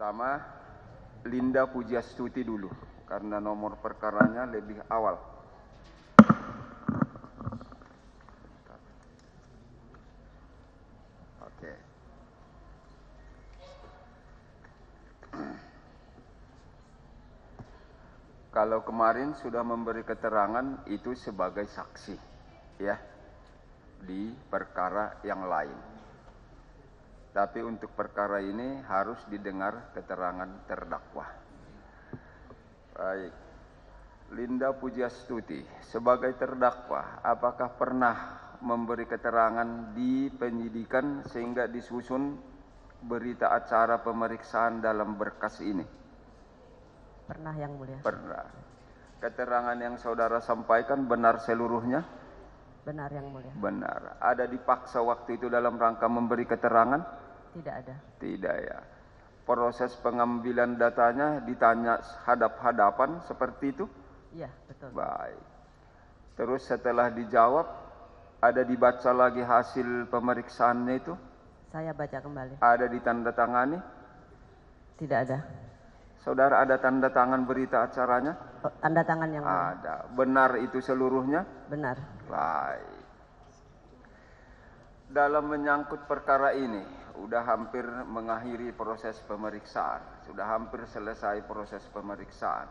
Pertama, Linda Pujastuti dulu, karena nomor perkaranya lebih awal. Oke. Kalau kemarin sudah memberi keterangan itu sebagai saksi, ya, di perkara yang lain. Tapi untuk perkara ini harus didengar keterangan terdakwa. Baik. Linda Pujastuti, sebagai terdakwa, apakah pernah memberi keterangan di penyidikan sehingga disusun berita acara pemeriksaan dalam berkas ini? Pernah, Yang Mulia. Pernah. Keterangan yang saudara sampaikan benar seluruhnya? Benar, Yang Mulia. Benar. Ada dipaksa waktu itu dalam rangka memberi keterangan? Tidak ada. Tidak, ya. Proses pengambilan datanya ditanya hadap-hadapan seperti itu? Iya, betul. Baik. Terus setelah dijawab, ada dibaca lagi hasil pemeriksaannya itu? Saya baca kembali. Ada ditandatangani? Tidak ada. Saudara ada tanda tangan berita acaranya? Tanda tangan yang mulia. Ada. Benar itu seluruhnya? Benar. Baik. Dalam menyangkut perkara ini, sudah hampir mengakhiri proses pemeriksaan. Sudah hampir selesai proses pemeriksaan.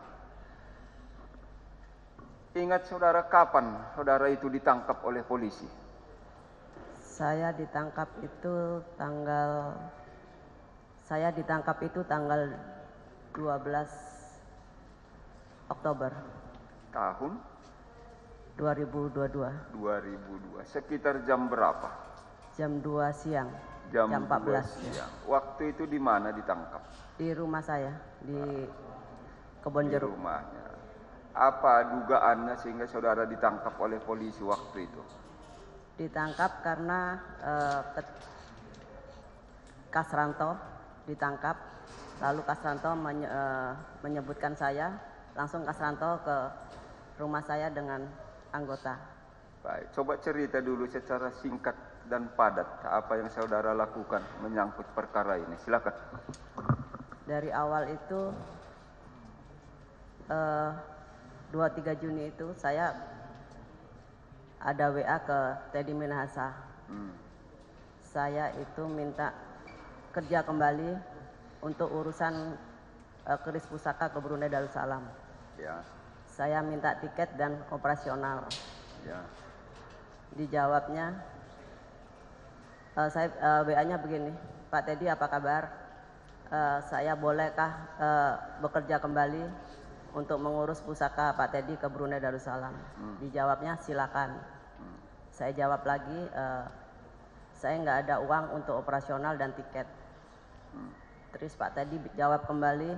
Ingat saudara kapan saudara itu ditangkap oleh polisi? Saya ditangkap itu tanggal 12 Oktober Tahun 2022. 2002. Sekitar jam berapa? Jam 2 siang. Jam 14 siang. Waktu itu di mana ditangkap? Di rumah saya di Kebon Di Jeruk. rumahnya. Apa dugaannya sehingga saudara ditangkap oleh polisi waktu itu? Ditangkap karena Kasranto ditangkap, lalu Kasranto menyebutkan saya, langsung Kasranto ke rumah saya dengan anggota. Baik, coba cerita dulu secara singkat dan padat apa yang saudara lakukan menyangkut perkara ini. Silakan. Dari awal itu 23 Juni itu saya ada WA ke Teddy Minahasa. Saya itu minta kerja kembali untuk urusan keris pusaka ke Brunei Darussalam. Ya. Saya minta tiket dan operasional. Ya. Dijawabnya, WA-nya begini, Pak Teddy apa kabar? Saya bolehkah bekerja kembali untuk mengurus pusaka Pak Teddy ke Brunei Darussalam? Dijawabnya silakan. Saya jawab lagi, saya nggak ada uang untuk operasional dan tiket. Terus Pak Teddy jawab kembali,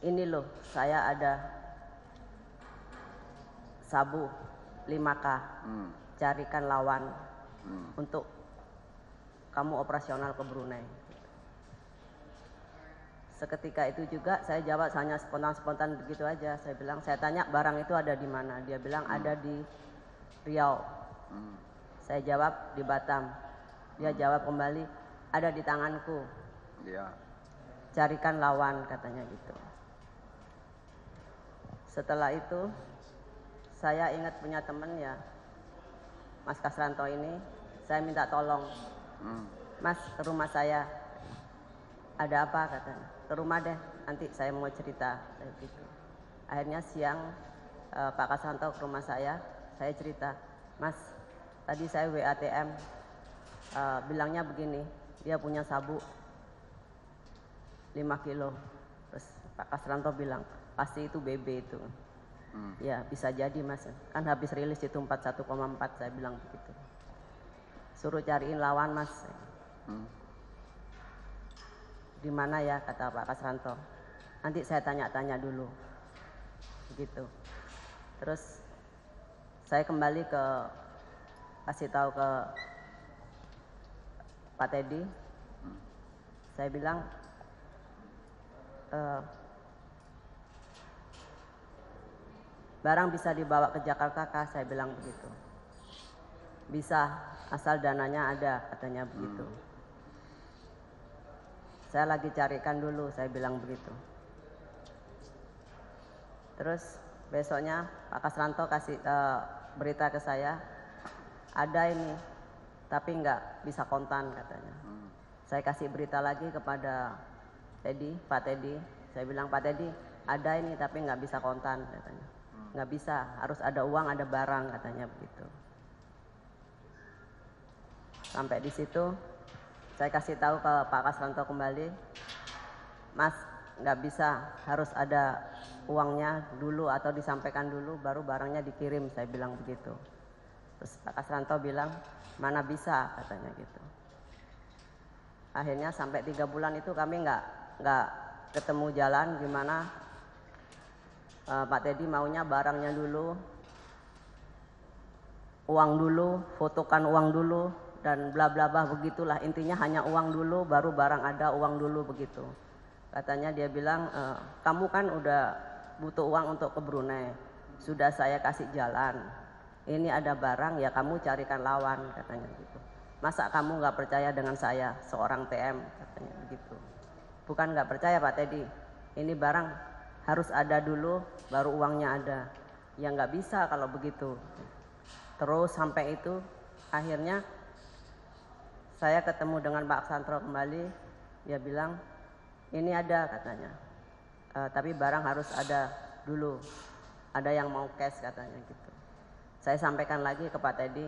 ini loh saya ada sabu 5K, carikan lawan untuk kamu operasional ke Brunei. Seketika itu juga saya jawab hanya spontan-spontan begitu aja. Saya bilang, saya tanya barang itu ada di mana. Dia bilang ada di Riau. Saya jawab di Batam. Dia jawab kembali, ada di tanganku. Ya. Carikan lawan katanya gitu. Setelah itu saya ingat punya teman ya, Mas Kasranto ini. Saya minta tolong, Mas ke rumah saya. Ada apa katanya? Ke rumah deh, nanti saya mau cerita. Gitu. Akhirnya siang Pak Kasranto ke rumah saya cerita, Mas tadi saya WATM, bilangnya begini, dia punya sabu 5 kilo. Terus Pak Kasranto bilang, pasti itu BB itu. Ya bisa jadi Mas, kan habis rilis itu 41,4, saya bilang begitu. Suruh cariin lawan Mas. Di mana ya, kata Pak Kasranto. Nanti saya tanya-tanya dulu. Begitu. Terus saya kembali kasih tahu ke Pak Teddy. Saya bilang, barang bisa dibawa ke Jakarta kah? Saya bilang begitu. Bisa, asal dananya ada, katanya begitu. saya lagi carikan dulu, saya bilang begitu. Terus besoknya Pak Kasranto kasih berita ke saya, ada ini, tapi nggak bisa kontan katanya. Saya kasih berita lagi kepada Pak Teddy, saya bilang Pak Teddy, ada ini tapi nggak bisa kontan katanya. Nggak bisa, harus ada uang, ada barang katanya begitu. Sampai di situ saya kasih tahu ke Pak Kasranto kembali, Mas nggak bisa, harus ada uangnya dulu atau disampaikan dulu baru barangnya dikirim, saya bilang begitu. Terus Pak Kasranto bilang, mana bisa katanya gitu. Akhirnya sampai 3 bulan itu kami nggak ketemu jalan, gimana Pak Teddy maunya barangnya dulu, uang dulu, fotokan uang dulu, dan bla bla bla begitulah, intinya hanya uang dulu baru barang ada, uang dulu begitu. Katanya dia bilang, kamu kan udah butuh uang untuk ke Brunei, sudah saya kasih jalan, ini ada barang ya kamu carikan lawan katanya gitu. Masa kamu nggak percaya dengan saya seorang TM katanya begitu. Bukan nggak percaya Pak Teddy, ini barang harus ada dulu baru uangnya ada. Ya nggak bisa kalau begitu. Terus sampai itu akhirnya saya ketemu dengan Pak Kasranto kembali, dia bilang ini ada katanya, tapi barang harus ada dulu, ada yang mau cash katanya gitu. Saya sampaikan lagi ke Pak Teddy,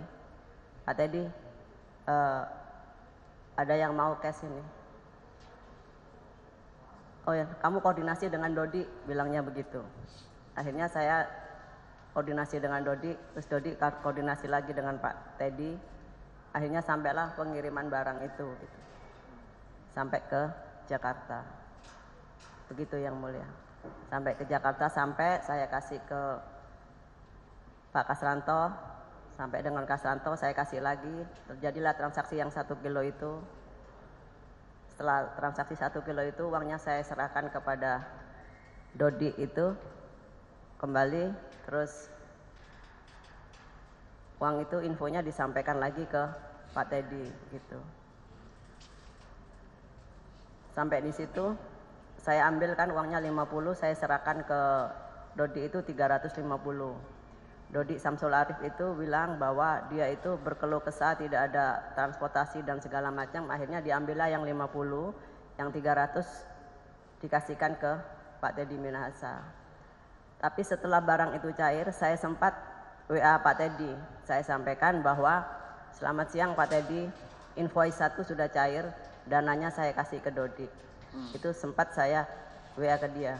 Pak Teddy ada yang mau cash ini. Oh ya, kamu koordinasi dengan Dodi, bilangnya begitu. Akhirnya saya koordinasi dengan Dodi, terus Dodi koordinasi lagi dengan Pak Teddy. Akhirnya sampailah pengiriman barang itu gitu. Sampai ke Jakarta. Begitu yang mulia. Sampai ke Jakarta, sampai saya kasih ke Pak Kasranto, sampai dengan Kasranto saya kasih lagi, terjadilah transaksi yang 1 kilo itu. Setelah transaksi 1 kilo itu, uangnya saya serahkan kepada Dodi itu kembali, terus uang itu infonya disampaikan lagi ke Pak Teddy gitu. Sampai di situ saya ambilkan uangnya 50, saya serahkan ke Dodi itu 350. Dodi Samsul Arif itu bilang bahwa dia itu berkeluh kesah, tidak ada transportasi dan segala macam. Akhirnya diambillah yang 50, yang 300 dikasihkan ke Pak Teddy Minahasa. Tapi setelah barang itu cair, saya sempat WA Pak Teddy. Saya sampaikan bahwa selamat siang Pak Teddy, invoice 1 sudah cair, dananya saya kasih ke Dodi. Itu sempat saya WA ke dia.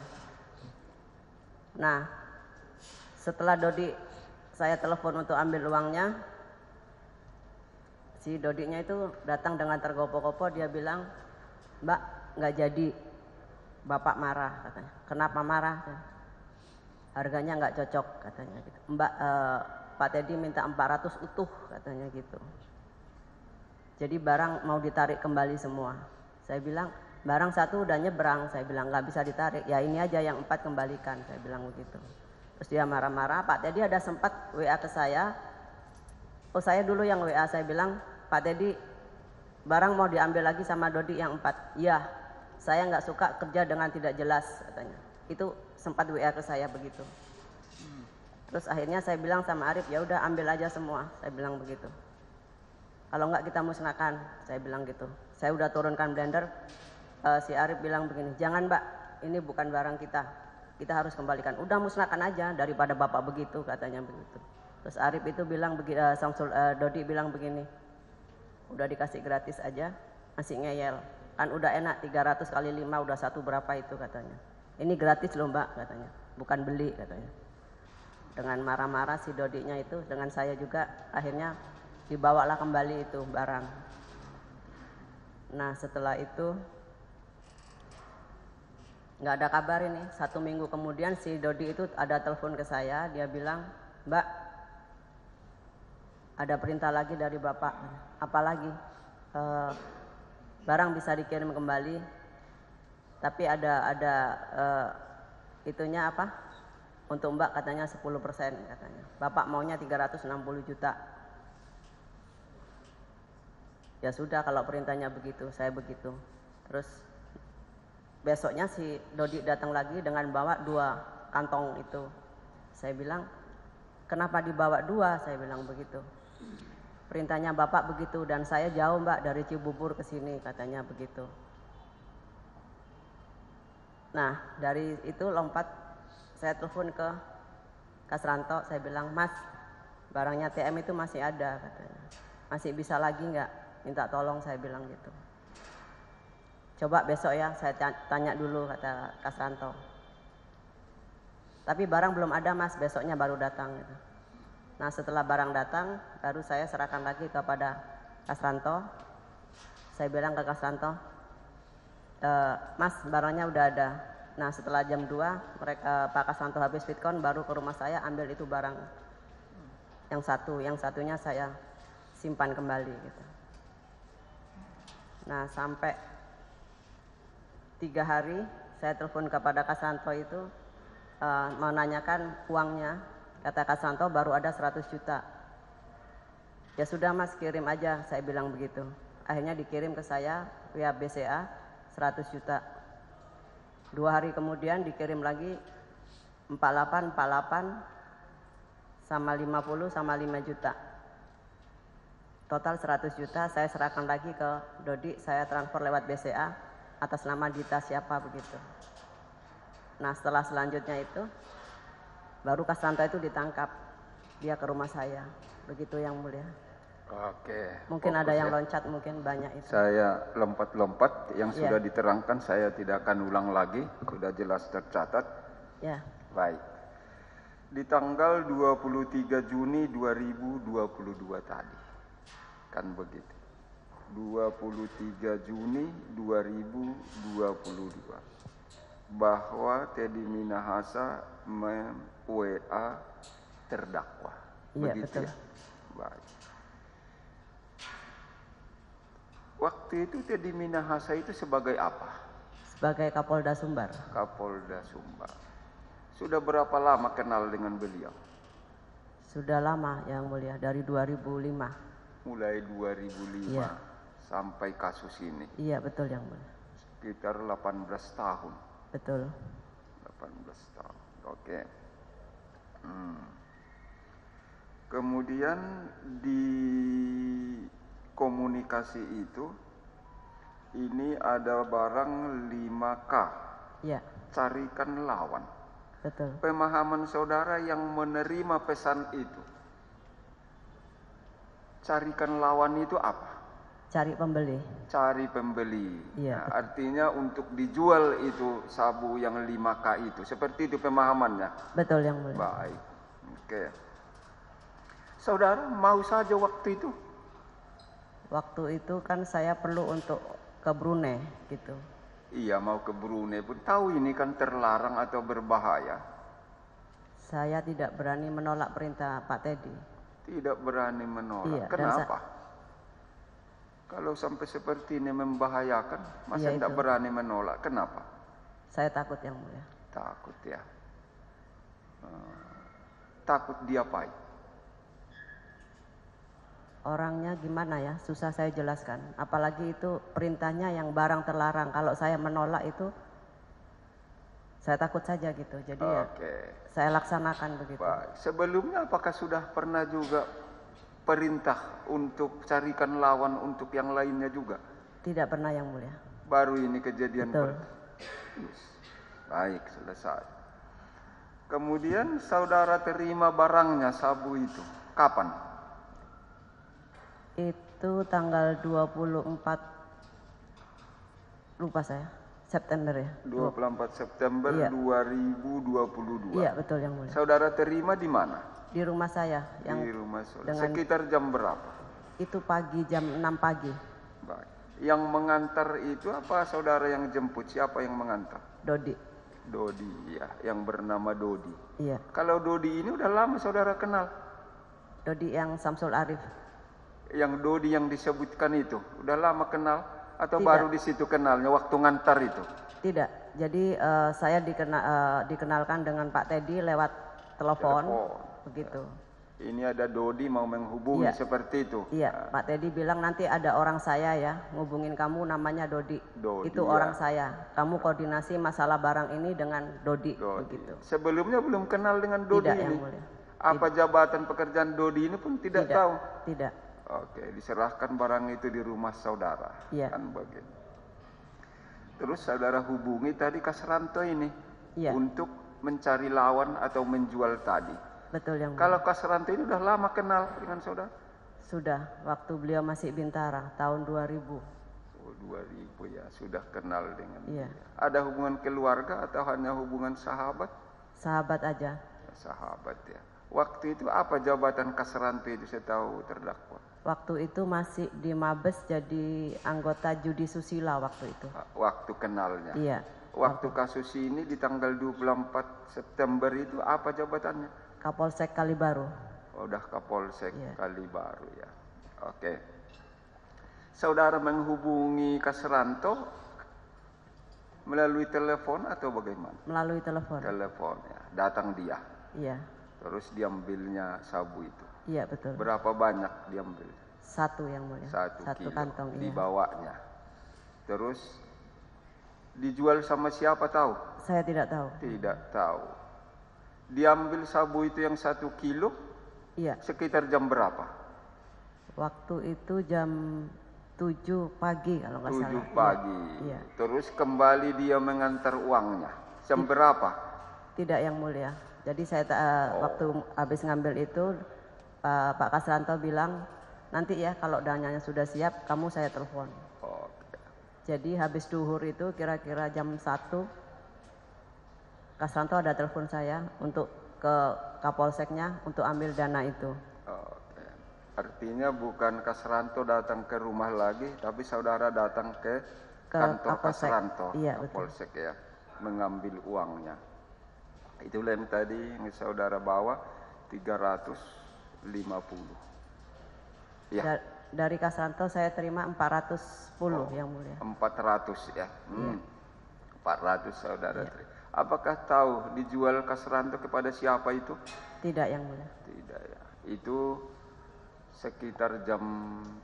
Nah, setelah Dodi saya telepon untuk ambil uangnya, si Dodinya itu datang dengan tergopoh-gopoh, dia bilang, Mbak nggak jadi, Bapak marah katanya. Kenapa marah? Harganya nggak cocok katanya gitu. Mbak Pak Teddy minta 400 utuh katanya gitu. Jadi barang mau ditarik kembali semua. Saya bilang barang 1 udah nyebrang, saya bilang nggak bisa ditarik. Ya ini aja yang 4 kembalikan, saya bilang begitu. Terus dia marah-marah. Pak Teddy ada sempat WA ke saya. Oh saya dulu yang WA, saya bilang Pak Teddy barang mau diambil lagi sama Dodi yang 4. Iya, saya nggak suka kerja dengan tidak jelas katanya. Itu sempat WA ke saya begitu. Terus akhirnya saya bilang sama Arif, ya udah ambil aja semua, saya bilang begitu. Kalau nggak kita musnahkan, saya bilang gitu. Saya udah turunkan blender. Si Arif bilang begini, jangan Mbak, ini bukan barang kita harus kembalikan. Udah musnahkan aja daripada Bapak begitu, katanya begitu. Terus Arif itu bilang, Dodi bilang begini, udah dikasih gratis aja, masih ngeyel. Kan udah enak 300 kali 5 udah 1 berapa itu katanya. Ini gratis loh Mbak katanya, bukan beli katanya. Dengan marah-marah si Dodinya itu dengan saya juga, akhirnya dibawalah kembali itu barang. Nah setelah itu nggak ada kabar ini. 1 minggu kemudian si Dodi itu ada telepon ke saya, dia bilang, Mbak ada perintah lagi dari Bapak. Apa lagi? Barang bisa dikirim kembali, tapi ada itunya apa? Untuk Mbak katanya 10% katanya. Bapak maunya 360 juta. Ya sudah kalau perintahnya begitu, saya begitu. Terus besoknya si Dodi datang lagi dengan bawa 2 kantong itu. Saya bilang, kenapa dibawa 2? Saya bilang begitu. Perintahnya Bapak begitu dan saya jauh Mbak dari Cibubur ke sini, katanya begitu. Nah, dari itu lompat, saya telepon ke Kasranto, saya bilang, Mas, barangnya TM itu masih ada, katanya. Masih bisa lagi nggak? Minta tolong, saya bilang gitu. Coba besok ya, saya tanya dulu, kata Kasranto. Tapi barang belum ada Mas, besoknya baru datang gitu. Nah setelah barang datang, baru saya serahkan lagi kepada Kasranto. Saya bilang ke Kasranto, Mas barangnya udah ada. Nah setelah jam 2, Pak Kasranto habis Fitcon, baru ke rumah saya ambil itu barang. Yang satunya saya simpan kembali gitu. Nah sampai 3 hari, saya telepon kepada Kasranto itu, menanyakan uangnya. Kata Kasranto baru ada 100 juta. Ya sudah Mas, kirim aja, saya bilang begitu. Akhirnya dikirim ke saya via BCA 100 juta. 2 hari kemudian dikirim lagi 48 sama 50 sama 5 juta. Total 100 juta saya serahkan lagi ke Dodi, saya transfer lewat BCA atas nama Dita siapa begitu. Nah setelah selanjutnya itu baru Kasranto itu ditangkap, dia ke rumah saya, begitu yang mulia. Oke. Mungkin ada yang loncat, mungkin banyak itu. Saya lompat-lompat, yang sudah diterangkan saya tidak akan ulang lagi, sudah jelas tercatat. Ya. Baik. Di tanggal 23 Juni 2022 tadi, kan begitu. 23 Juni 2022. Bahwa Teddy Minahasa WA terdakwa. Iya, begitu betul. Ya. Baik. Waktu itu Teddy Minahasa itu sebagai apa? Sebagai Kapolda Sumbar. Kapolda Sumbar. Sudah berapa lama kenal dengan beliau? Sudah lama yang mulia, dari 2005. Mulai 2005 Iya. sampai kasus ini. Iya betul yang mulia. Sekitar 18 tahun. Betul. 18 tahun. Oke. Kemudian di komunikasi itu ini ada barang 5K. Iya. Carikan lawan. Betul. Pemahaman saudara yang menerima pesan itu. Carikan lawan itu apa? Cari pembeli. Cari pembeli. Iya. Nah, artinya untuk dijual itu sabu yang 5K itu. Seperti itu pemahamannya. Betul yang mulia. Baik. Oke. Saudara mau saja waktu itu? Waktu itu kan saya perlu untuk ke Brunei gitu. Iya, mau ke Brunei pun tahu ini kan terlarang atau berbahaya. Saya tidak berani menolak perintah Pak Teddy. Tidak berani menolak. Iya, Kenapa? Kalau sampai seperti ini membahayakan, masa Iya, tidak itu. berani menolak? Kenapa? Saya takut yang mulia. Takut ya. Takut diapain? Orangnya gimana ya, susah saya jelaskan. Apalagi itu perintahnya yang barang terlarang. Kalau saya menolak itu, saya takut saja gitu. Jadi ya saya laksanakan begitu. Baik. Sebelumnya apakah sudah pernah juga perintah untuk carikan lawan untuk yang lainnya juga? Tidak pernah yang mulia. Baru ini kejadian. Betul. Baik, selesai. Kemudian saudara terima barangnya sabu itu. Kapan? Itu tanggal 24, lupa saya, September ya. 24 September Iya. 2022. Iya betul yang mulia. Saudara terima di mana? Di rumah saya. Yang Di rumah saudara. dengan- Sekitar jam berapa? Itu pagi, jam 6 pagi. Baik. Yang mengantar itu apa saudara yang jemput? Siapa yang mengantar? Dodi. Dodi, ya, yang bernama Dodi. Iya. Kalau Dodi ini udah lama saudara kenal? Dodi yang Samsul Arif. Yang Dodi yang disebutkan itu, udah lama kenal? Atau Tidak. baru di situ kenalnya waktu ngantar itu? Tidak. Jadi saya dikenalkan dengan Pak Teddy lewat telepon. Begitu. Ini ada Dodi mau menghubungi Iya. seperti itu. Iya, Pak Teddy bilang nanti ada orang saya ya ngubungin kamu namanya Dodi. Dodi, Itu ya. orang saya. Kamu koordinasi masalah barang ini dengan Dodi, Dodi. begitu. Sebelumnya belum kenal dengan Dodi Tidak, ini. Yang Mulia. Apa jabatan pekerjaan Dodi ini pun tidak tahu. Tidak. Oke, diserahkan barang itu di rumah saudara. Iya. Kan begitu. Terus saudara hubungi tadi Kasranto ini Iya. untuk mencari lawan atau menjual tadi. Betul, Yang Mulia. Kalau Kasranto ini udah lama kenal dengan saudara? Sudah, waktu beliau masih Bintara tahun 2000. Oh, 2000 ya, sudah kenal dengan Iya. dia. Ada hubungan keluarga atau hanya hubungan sahabat? Sahabat aja. Sahabat ya. Waktu itu apa jabatan Kasranto itu setahu terdakwa? Waktu itu masih di Mabes jadi anggota judi susila waktu itu. Waktu kenalnya. Iya. Waktu kasus ini di tanggal 24 September itu apa jabatannya? Kapolsek Kalibaru. Oh, udah Kapolsek Iya. Kalibaru ya. Oke. Saudara menghubungi Kasranto melalui telepon atau bagaimana? Melalui telepon. Telepon ya. Datang dia. Iya. Terus diambilnya sabu itu. Iya, betul. Berapa banyak diambil? 1, Yang Mulia. 1 Satu kilo. kantong, iya. Dibawanya. Terus dijual sama siapa tahu? Saya tidak tahu. Tidak tahu. Diambil sabu itu yang 1 kilo Iya. sekitar jam berapa? Waktu itu jam 7 pagi kalau nggak salah. 7 pagi. Iya. Terus kembali dia mengantar uangnya. Jam berapa? Tidak, Yang Mulia. Jadi saya waktu habis ngambil itu Pak Kasranto bilang nanti ya kalau dananya sudah siap kamu saya telepon. Oke. Jadi habis duhur itu kira-kira jam 1 Kasranto ada telepon saya untuk ke Kapolseknya untuk ambil dana itu. Oke. Artinya bukan Kasranto datang ke rumah lagi, tapi saudara datang ke kantor Kapolsek. Kasranto, Iya, betul. Kapolsek ya, mengambil uangnya. Itulah yang tadi yang saudara bawa 350. Ya. Dari Kasranto saya terima 410 Yang Mulia. 400 ya. Iya. 400 saudara Iya. terima. Apakah tahu dijual Kasranto kepada siapa itu? Tidak, Yang Mulia. Tidak ya. Itu sekitar jam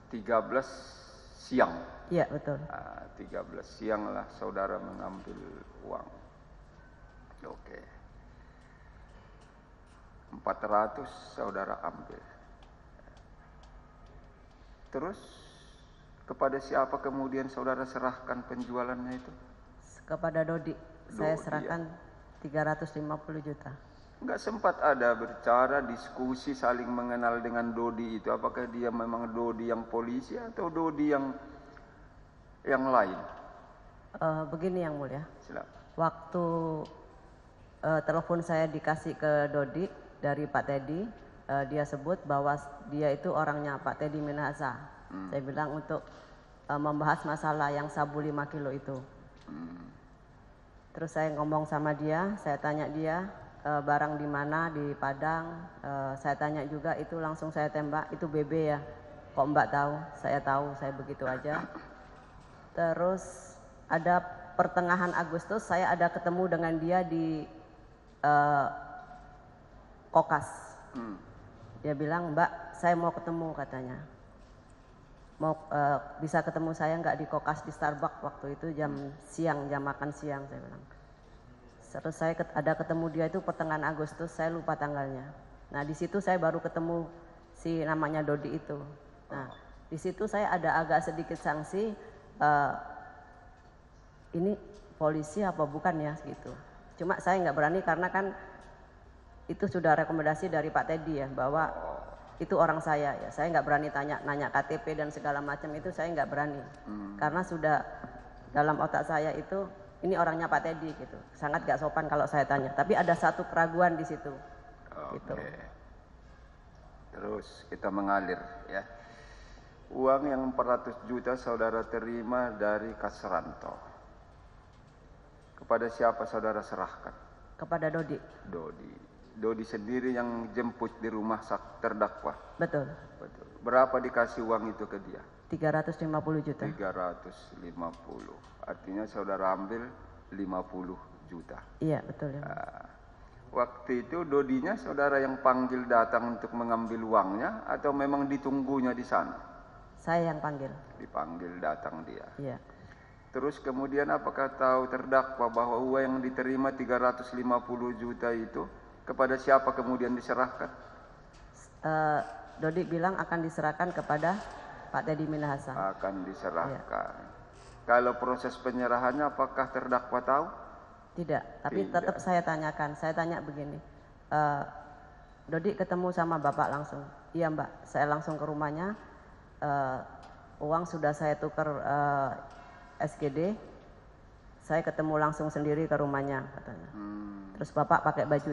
13 siang. Iya, betul. 13 siang lah saudara mengambil uang. Oke. 400 saudara ambil. Terus kepada siapa kemudian saudara serahkan penjualannya itu? Kepada Dodi. Saya Dodi, serahkan 350 juta. Enggak sempat ada berbicara, diskusi, saling mengenal dengan Dodi itu. Apakah dia memang Dodi yang polisi atau Dodi yang lain? Begini Yang Mulia. Silakan. Waktu telepon saya dikasih ke Dodi dari Pak Teddy, dia sebut bahwa dia itu orangnya Pak Teddy Minahasa. Saya bilang untuk membahas masalah yang sabu 5 kilo itu. Terus saya ngomong sama dia, saya tanya dia barang di mana di Padang. Saya tanya juga itu langsung saya tembak itu BB ya. Kok Mbak tahu? Saya tahu, saya begitu aja. Terus ada pertengahan Agustus saya ada ketemu dengan dia di Kokas. Dia bilang, Mbak saya mau ketemu katanya. Mau bisa ketemu saya nggak di Kokas di Starbucks waktu itu jam siang, jam makan siang saya bilang. Terus saya ada ketemu dia itu pertengahan Agustus, saya lupa tanggalnya. Nah di situ saya baru ketemu si namanya Dodi itu. Nah di situ saya ada agak sedikit sanksi, ini polisi apa bukan ya gitu. Cuma saya nggak berani karena kan itu sudah rekomendasi dari Pak Teddy ya bahwa itu orang saya ya. Saya nggak berani nanya KTP dan segala macam itu saya nggak berani. Karena sudah dalam otak saya itu ini orangnya Pak Teddy gitu. Sangat gak sopan kalau saya tanya. Tapi ada satu keraguan di situ. Gitu. Terus kita mengalir ya. Uang yang 400 juta saudara terima dari Kasranto. Kepada siapa saudara serahkan? Kepada Dodi. Dodi sendiri yang jemput di rumah terdakwa. Betul. Betul. Berapa dikasih uang itu ke dia? 350 juta. 350. Artinya saudara ambil 50 juta. Iya betul ya. Waktu itu Dodinya saudara yang panggil datang untuk mengambil uangnya atau memang ditunggunya di sana? Saya yang panggil. Dipanggil datang dia. Iya. Terus kemudian apakah tahu terdakwa bahwa uang yang diterima 350 juta itu kepada siapa kemudian diserahkan? Dodi bilang akan diserahkan kepada Pak Teddy Minahasa. Akan diserahkan. Iya. Kalau proses penyerahannya apakah terdakwa tahu? Tidak, tapi Tidak. tetap saya tanyakan. Saya tanya begini, Dodi ketemu sama Bapak langsung? Iya Mbak, saya langsung ke rumahnya. Uang sudah saya tukar SGD. Saya ketemu langsung sendiri ke rumahnya katanya. Terus Bapak pakai baju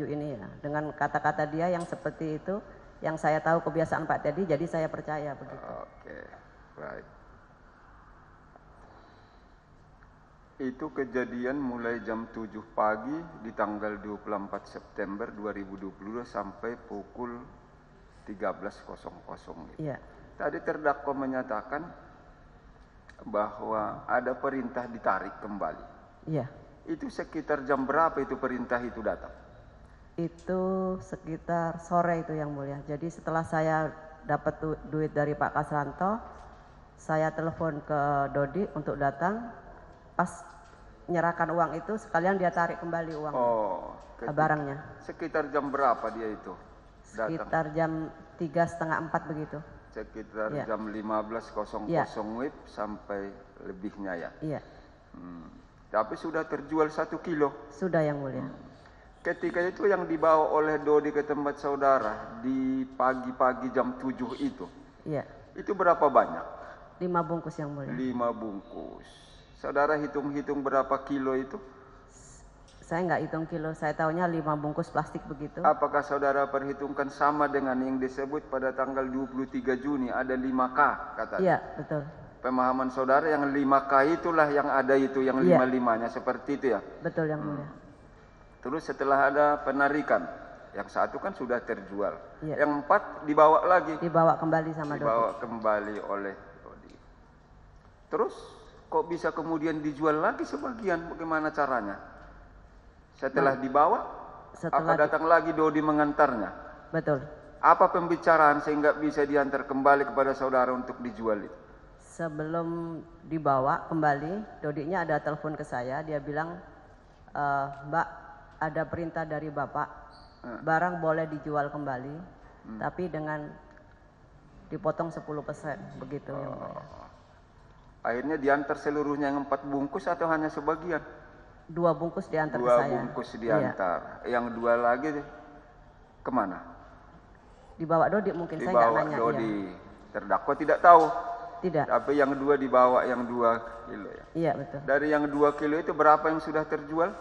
ini ya. Dengan kata-kata dia yang seperti itu, yang saya tahu kebiasaan Pak Teddy, jadi saya percaya begitu. Oke, baik. Itu kejadian mulai jam 7 pagi di tanggal 24 September 2022 sampai pukul 13.00 gitu. Iya. Tadi terdakwa menyatakan bahwa ada perintah ditarik kembali. Iya. Itu sekitar jam berapa itu perintah itu datang? Itu sekitar sore itu yang mulia. Jadi setelah saya dapat duit dari Pak Kasranto, saya telepon ke Dodi untuk datang. Pas menyerahkan uang itu sekalian dia tarik kembali uang barangnya. Sekitar jam berapa dia itu datang? Sekitar jam 3:30 begitu. Sekitar Ya. jam 15.00 Ya. WIB sampai lebihnya ya. Iya. Tapi sudah terjual 1 kilo. Sudah yang mulia. Ketika itu yang dibawa oleh Dodi ke tempat saudara di pagi-pagi jam 7 itu. Iya. Itu berapa banyak? 5 bungkus yang mulia. 5 bungkus. Saudara hitung-hitung berapa kilo itu? Saya nggak hitung kilo, saya tahunya 5 bungkus plastik begitu. Apakah saudara perhitungkan sama dengan yang disebut pada tanggal 23 Juni ada 5K katanya? Iya, betul. Pemahaman saudara yang 5K itulah yang ada itu, yang Iya. 5-5-nya seperti itu ya? Betul yang mulia. Terus setelah ada penarikan, yang satu kan sudah terjual. Iya. Yang 4 dibawa lagi. Dibawa kembali sama Dodi. Dibawa kembali oleh Dodi. Terus kok bisa kemudian dijual lagi sebagian? Bagaimana caranya? Setelah dibawa, apa datang lagi Dodi mengantarnya? Betul. Apa pembicaraan sehingga bisa diantar kembali kepada saudara untuk dijual itu? Sebelum dibawa kembali, Dodinya ada telepon ke saya, dia bilang, Mbak, ada perintah dari Bapak, barang boleh dijual kembali, tapi dengan dipotong 10%, begitu. Yang mulia. Akhirnya diantar seluruhnya yang 4 bungkus atau hanya sebagian? 2 bungkus diantar ke 2 saya. bungkus Iya. diantar. Yang 2 lagi kemana? Dibawa Dodi mungkin, saya nggak Dibawa nanya. Dodi. Iya. Terdakwa tidak tahu. Tidak. Tapi yang 2 dibawa yang 2 kilo ya. Iya betul. Dari yang 2 kilo itu berapa yang sudah terjual?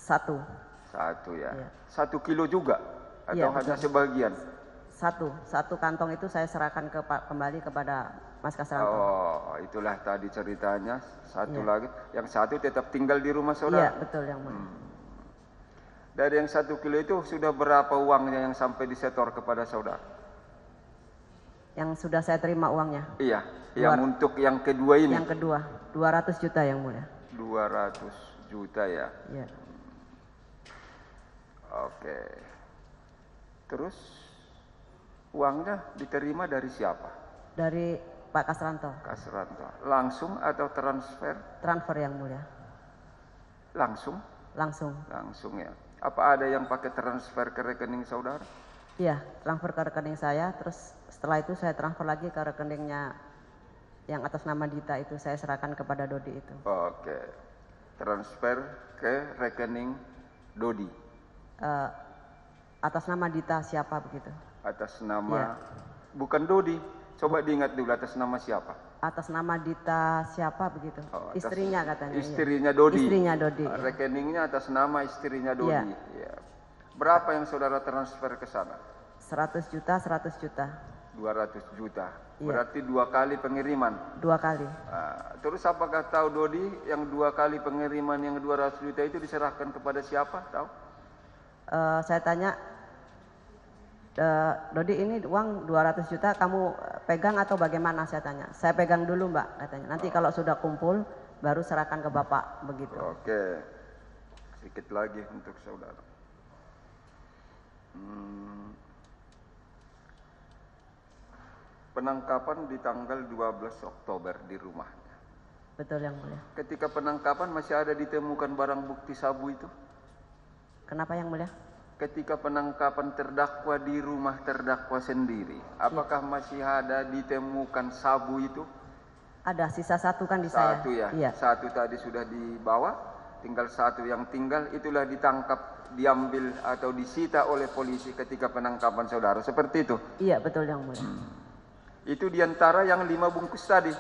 1. 1 ya. Iya. 1 kilo juga? Atau Iya, hanya betul. sebagian? 1 kantong itu saya serahkan kembali kepada Mas Kasranto. Oh, itulah tadi ceritanya. 1 Iya. lagi. Yang 1 tetap tinggal di rumah Iya saudara? betul yang mulia. Dari yang 1 kilo itu sudah berapa uangnya yang sampai disetor kepada saudara? Yang sudah saya terima uangnya. Iya, yang untuk yang kedua ini. Yang kedua 200 juta yang mulia. 200 juta ya. Iya. Oke. Terus uangnya diterima dari siapa? Dari Pak Kasranto. Kasranto. Langsung atau transfer? Transfer yang mulia. Langsung? Langsung. Langsung ya. Apa ada yang pakai transfer ke rekening saudara? Iya, transfer ke rekening saya, terus setelah itu saya transfer lagi ke rekeningnya yang atas nama Dita itu, saya serahkan kepada Dodi itu. Oke. Transfer ke rekening Dodi. Atas nama Dita siapa begitu? Atas nama Iya. bukan Dodi. Coba diingat dulu atas nama siapa? Atas nama Dita siapa begitu? Oh, atas Istrinya katanya. iya. Istrinya Dodi. Istrinya Dodi. Rekeningnya atas nama istrinya Dodi. Iya. Ya. Berapa yang saudara transfer ke sana? 100 juta, 100 juta. 200 juta. Iya. Berarti 2 kali pengiriman. 2 kali. Terus apakah tahu Dodi yang 2 kali pengiriman yang 200 juta itu diserahkan kepada siapa? Tahu? Saya tanya, Dodi ini uang 200 juta kamu pegang atau bagaimana, saya tanya. Saya pegang dulu Mbak katanya. Nanti kalau sudah kumpul baru serahkan ke Bapak begitu. Oke. Sedikit lagi untuk saudara. Penangkapan di tanggal 12 Oktober di rumahnya. Betul Yang Mulia. Ketika penangkapan masih ada ditemukan barang bukti sabu itu? Kenapa Yang Mulia? Ketika penangkapan terdakwa di rumah terdakwa sendiri, apakah masih ada ditemukan sabu itu? Ada, sisa satu kan di saya. Satu ya? Iya. Satu tadi sudah dibawa, tinggal satu yang tinggal, itulah ditangkap, diambil atau disita oleh polisi ketika penangkapan saudara, seperti itu? Iya, betul Yang Mulia. Itu diantara yang 5 bungkus tadi?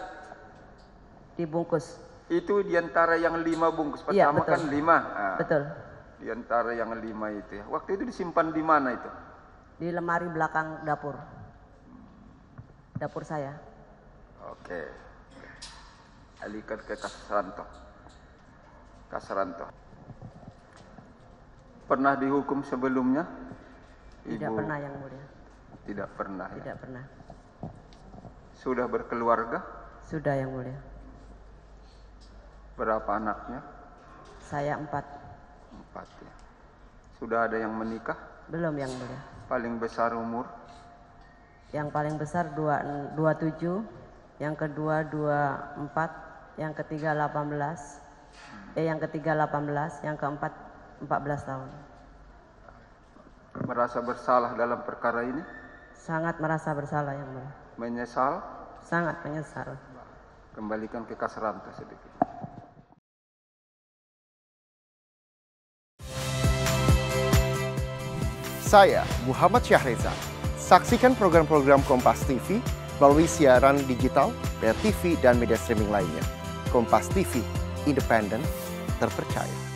Dibungkus. Itu diantara yang 5 bungkus, Iya, pertama betul. kan 5. Nah, Betul. diantara yang 5 itu ya. Waktu itu disimpan di mana itu? Di lemari belakang dapur. Dapur saya. Oke. Alihkan ke Kasranto. Kasranto. Pernah dihukum sebelumnya? Tidak Ibu? pernah Yang Mulia. Tidak pernah ya? Tidak pernah. Sudah berkeluarga? Sudah Yang Mulia. Berapa anaknya? Saya 4. 4 ya. Sudah ada yang menikah? Belum Yang Mulia. Paling besar umur? Yang paling besar 27, yang kedua 24, yang ketiga 18, yang ketiga 18, yang keempat 14 tahun. Merasa bersalah dalam perkara ini? Sangat merasa bersalah Yang Mulia. Menyesal? Sangat menyesal. Kembalikan ke Kasranto sedikit. Saya Muhammad Syahreza. Saksikan program-program Kompas TV melalui siaran digital, pay TV, dan media streaming lainnya. Kompas TV, independen, terpercaya.